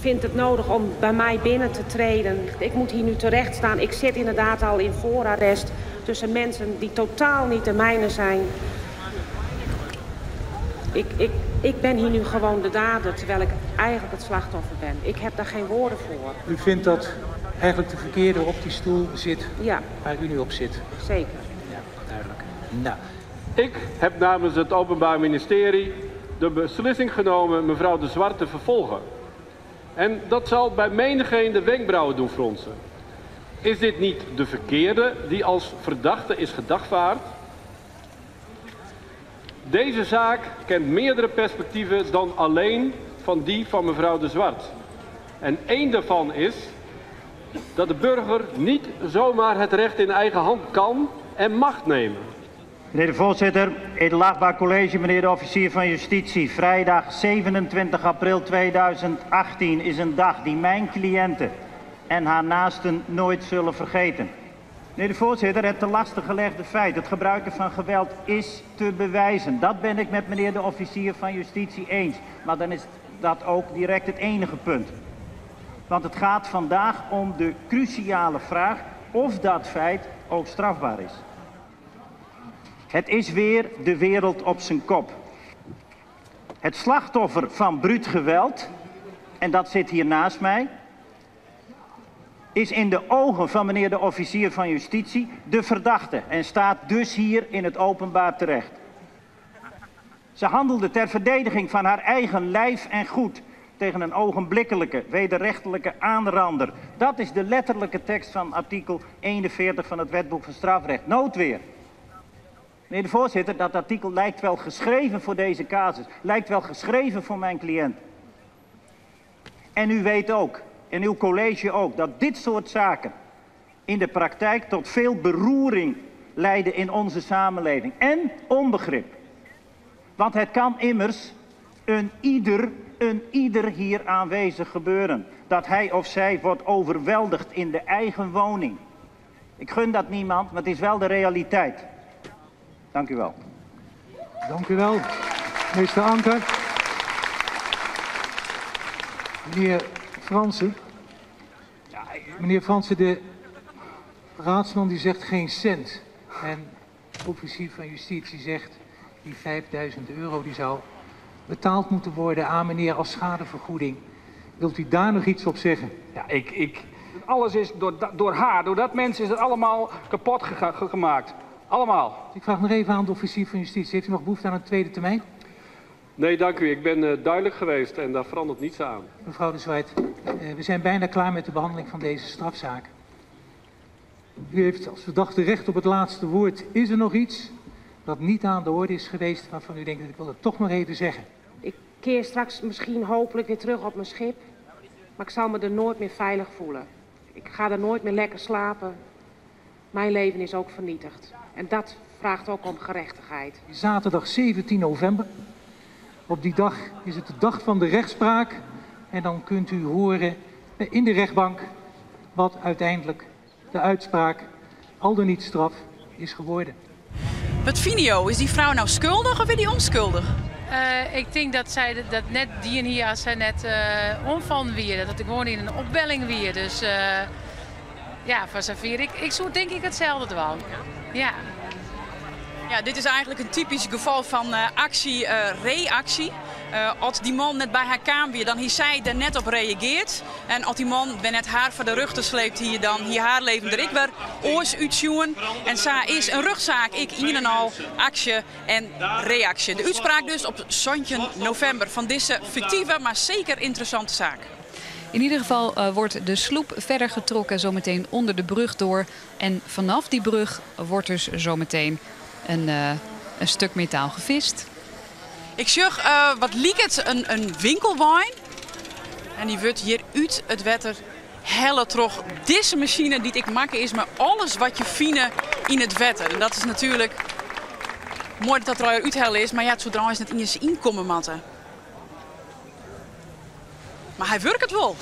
S25: vindt het nodig om bij mij binnen te treden. Ik moet hier nu terecht staan. Ik zit inderdaad al in voorarrest tussen mensen die totaal niet de mijne zijn. Ik ben hier nu gewoon de dader, terwijl ik eigenlijk het slachtoffer ben. Ik heb daar geen woorden voor.
S24: U vindt dat eigenlijk de verkeerde op die stoel zit,
S25: ja,
S24: waar u nu op zit?
S25: Zeker.
S24: Ja, duidelijk. Nou.
S7: Ik heb namens het Openbaar Ministerie de beslissing genomen mevrouw de Zwart te vervolgen. En dat zal bij menigeen de wenkbrauwen doen fronsen. Is dit niet de verkeerde die als verdachte is gedagvaard? Deze zaak kent meerdere perspectieven dan alleen van die van mevrouw de Zwart. En één daarvan is dat de burger niet zomaar het recht in eigen hand kan en mag nemen.
S26: Meneer de voorzitter, edelachtbaar college, meneer de officier van justitie. Vrijdag 27 april 2018 is een dag die mijn cliënten en haar naasten nooit zullen vergeten. Meneer de voorzitter, het te laste gelegde feit, het gebruiken van geweld is te bewijzen. Dat ben ik met meneer de officier van justitie eens. Maar dan is dat ook direct het enige punt. Want het gaat vandaag om de cruciale vraag of dat feit ook strafbaar is. Het is weer de wereld op zijn kop. Het slachtoffer van bruut geweld, en dat zit hier naast mij, is in de ogen van meneer de officier van justitie de verdachte en staat dus hier in het openbaar terecht. Ze handelde ter verdediging van haar eigen lijf en goed tegen een ogenblikkelijke, wederrechtelijke aanrander. Dat is de letterlijke tekst van artikel 41 van het Wetboek van Strafrecht. Noodweer. Meneer de voorzitter, dat artikel lijkt wel geschreven voor deze casus. Lijkt wel geschreven voor mijn cliënt. En u weet ook, en uw college ook, dat dit soort zaken in de praktijk tot veel beroering leiden in onze samenleving. En onbegrip. Want het kan immers een ieder hier aanwezig gebeuren. Dat hij of zij wordt overweldigd in de eigen woning. Ik gun dat niemand, maar het is wel de realiteit. Dank u wel.
S24: Dank u wel, meester Anker. Meneer Fransen. Ja, meneer Fransen, de raadsman die zegt geen cent. En de officier van justitie zegt die 5000 euro die zou betaald moeten worden aan meneer als schadevergoeding. Wilt u daar nog iets op zeggen?
S10: Ja, alles is door haar, door dat mensen is het allemaal kapot gemaakt. Allemaal.
S24: Ik vraag nog even aan de officier van justitie. Heeft u nog behoefte aan een tweede termijn?
S7: Nee, dank u. Ik ben duidelijk geweest en daar verandert niets aan.
S24: Mevrouw de Zwijt, we zijn bijna klaar met de behandeling van deze strafzaak. U heeft als verdachte recht op het laatste woord. Is er nog iets dat niet aan de orde is geweest waarvan u denkt, ik wil het toch nog even zeggen?
S25: Ik keer straks misschien hopelijk weer terug op mijn schip. Maar ik zal me er nooit meer veilig voelen. Ik ga er nooit meer lekker slapen. Mijn leven is ook vernietigd. En dat vraagt ook om gerechtigheid.
S24: Zaterdag 17 november. Op die dag is het de dag van de rechtspraak. En dan kunt u horen in de rechtbank wat uiteindelijk de uitspraak, al dan niet straf, is geworden.
S2: Wat Finio, is die vrouw nou schuldig of is die onschuldig?
S4: Ik denk dat zij dat net die en hier als zij net omvallen weer, dat ik gewoon in een opbelling weer. Dus ja, voor zover ik zo denk ik hetzelfde wel. Ja.
S2: Ja, dit is eigenlijk een typisch geval van actie-reactie. Als die man net bij haar kwam weer, dan heeft zij er net op reageerd. En als die man net haar voor de rug te sleept, hier haar leven er ik weer oors uitzoen. En zij is een rugzaak, ik in en al actie en reactie. De uitspraak dus op 17 november van deze fictieve, maar zeker interessante zaak.
S1: In ieder geval wordt de sloep verder getrokken zometeen onder de brug door. En vanaf die brug wordt dus zometeen een stuk metaal gevist.
S2: Ik zag, wat liek het, een winkelwijn. En die wordt hier uit het water helle terug. Deze machine die ik maak is maar alles wat je vindt in het water. En dat is natuurlijk mooi dat er al uit helle is. Maar ja, zodra is het in je inkomen matten. Maar hij werkt het wel.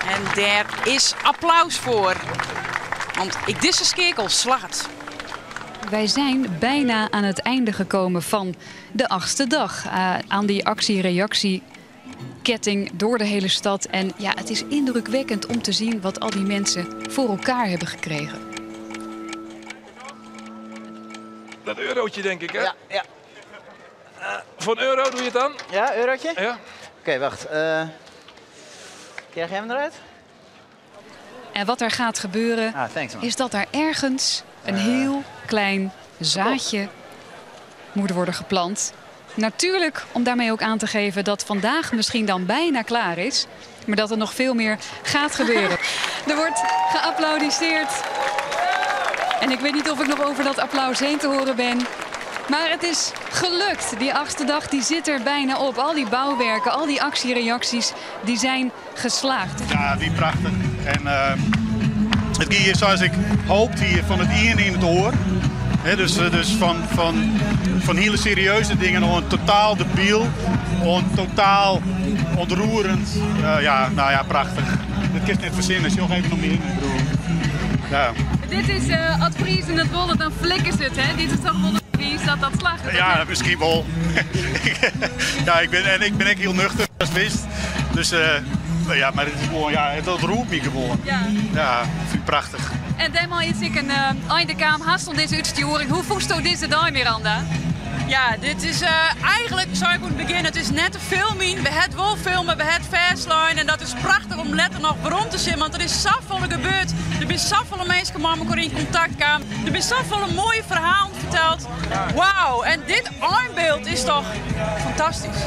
S2: En daar is applaus voor. Want ik deze skekel slaat.
S1: Wij zijn bijna aan het einde gekomen van de 8e dag. Aan die actie-reactie-ketting door de hele stad. En ja, het is indrukwekkend om te zien wat al die mensen voor elkaar hebben gekregen.
S16: Dat eurotje denk ik, hè?
S14: Ja, ja.
S16: Voor een euro doe je het dan?
S14: Ja, eurotje?
S16: Ja.
S14: Oké, wacht. Krijg jij hem eruit?
S1: En wat er gaat gebeuren is dat er ergens een heel klein zaadje moet worden geplant. Natuurlijk om daarmee ook aan te geven dat vandaag misschien dan bijna klaar is. Maar dat er nog veel meer gaat gebeuren. Er wordt geapplaudisseerd. En ik weet niet of ik nog over dat applaus heen te horen ben. Maar het is gelukt. Die 8e dag die zit er bijna op. Al die bouwwerken, al die actiereacties, die zijn geslaagd.
S9: Ja, wie prachtig. En het ging hier zoals ik hoopte hier van het in in het oor. He, dus van hele serieuze dingen naar een totaal debiel, totaal ontroerend. Ja, nou ja, prachtig. Dat kan je net verzinnen als je nog even nog meer ja.
S1: Dit is advies en het wollen, dan flikken ze het, hè? Dit is toch wel advies dat slaagt.
S9: Ja, misschien wel. Ja, ik ben echt heel nuchter, als wist. Dus ja, maar het is gewoon, ja, dat roept me gewoon. Ja, vind ik prachtig.
S1: En daarom is ik een eindekaam haast om deze uitsturing. Hoe voelt u deze dag, Miranda?
S2: Ja, dit is eigenlijk, zou ik moeten beginnen, het is net een filming. We hebben wel filmen, we hebben fastlijn en dat is prachtig om letter nog waarom te zien. Want er is zoveel gebeurd, er zijn zoveel mensen met elkaar in contact kwamen. Er zijn zoveel mooie verhalen verteld. Wauw, en dit eindbeeld is toch fantastisch.